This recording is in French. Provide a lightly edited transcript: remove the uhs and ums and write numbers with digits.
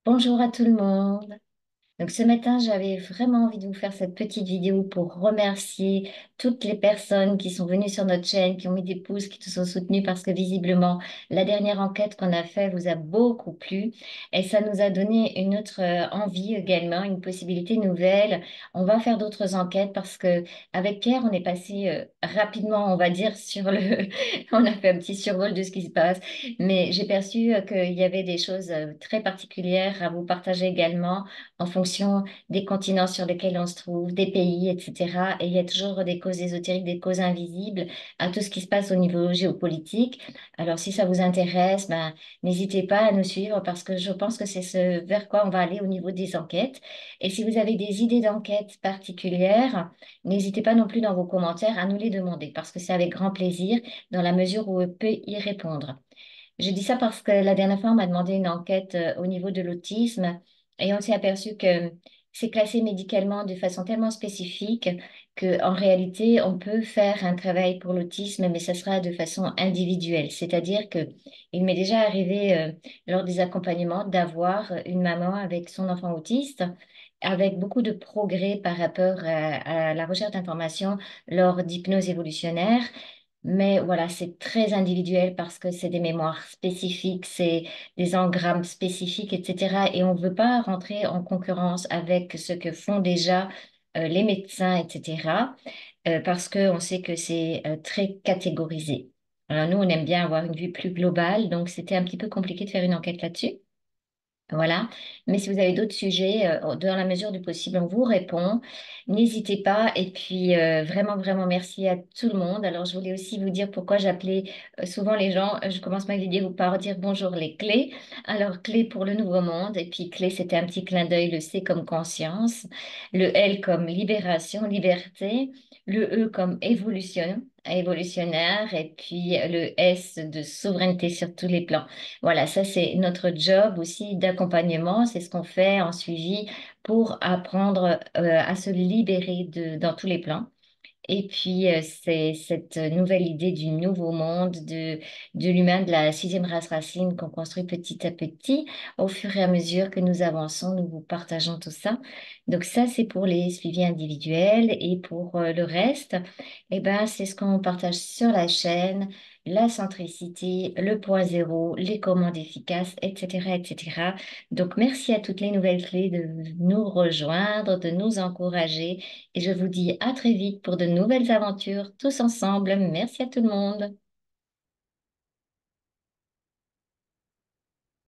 Bonjour à tout le monde. Donc ce matin, j'avais vraiment envie de vous faire cette petite vidéo pour remercier toutes les personnes qui sont venues sur notre chaîne, qui ont mis des pouces, qui nous ont soutenus parce que visiblement, la dernière enquête qu'on a faite vous a beaucoup plu et ça nous a donné une autre envie également, une possibilité nouvelle. On va faire d'autres enquêtes parce que avec Pierre, on est passé rapidement, on va dire, sur le... On a fait un petit survol de ce qui se passe, mais j'ai perçu qu'il y avait des choses très particulières à vous partager également en fonction des continents sur lesquels on se trouve, des pays, etc. Et il y a toujours des causes ésotériques, des causes invisibles à tout ce qui se passe au niveau géopolitique. Alors, si ça vous intéresse, ben, n'hésitez pas à nous suivre parce que je pense que c'est ce vers quoi on va aller au niveau des enquêtes. Et si vous avez des idées d'enquêtes particulières, n'hésitez pas non plus dans vos commentaires à nous les demander parce que c'est avec grand plaisir dans la mesure où on peut y répondre. Je dis ça parce que la dernière fois, on m'a demandé une enquête au niveau de l'autisme et on s'est aperçu que c'est classé médicalement de façon tellement spécifique qu'en réalité, on peut faire un travail pour l'autisme, mais ça sera de façon individuelle. C'est-à-dire que il m'est déjà arrivé lors des accompagnements d'avoir une maman avec son enfant autiste, avec beaucoup de progrès par rapport à la recherche d'informations lors d'hypnose évolutionnaire. Mais voilà, c'est très individuel parce que c'est des mémoires spécifiques, c'est des engrammes spécifiques, etc. Et on ne veut pas rentrer en concurrence avec ce que font déjà les médecins, etc. Parce qu'on sait que c'est très catégorisé. Alors nous, on aime bien avoir une vue plus globale, donc c'était un petit peu compliqué de faire une enquête là-dessus. Voilà. Mais si vous avez d'autres sujets, dans la mesure du possible, on vous répond. N'hésitez pas. Et puis, vraiment, vraiment merci à tout le monde. Alors, je voulais aussi vous dire pourquoi j'appelais souvent les gens. Je commence ma vidéo par dire bonjour les clés. Alors, clé pour le nouveau monde. Et puis, clé, c'était un petit clin d'œil. Le C comme conscience. Le L comme libération, liberté. Le E comme évolution, évolutionnaire. Et puis, le S de souveraineté sur tous les plans. Voilà, ça c'est notre job aussi d'accompagnement, c'est ce qu'on fait en suivi pour apprendre à se libérer dans tous les plans. Et puis c'est cette nouvelle idée du nouveau monde, de l'humain, de la sixième race racine qu'on construit petit à petit. Au fur et à mesure que nous avançons, nous vous partageons tout ça. Donc ça c'est pour les suivis individuels et pour le reste, eh ben, c'est ce qu'on partage sur la chaîne la centricité, le point zéro, les commandes efficaces, etc., etc. Donc, merci à toutes les nouvelles clés de nous rejoindre, de nous encourager. Et je vous dis à très vite pour de nouvelles aventures tous ensemble. Merci à tout le monde.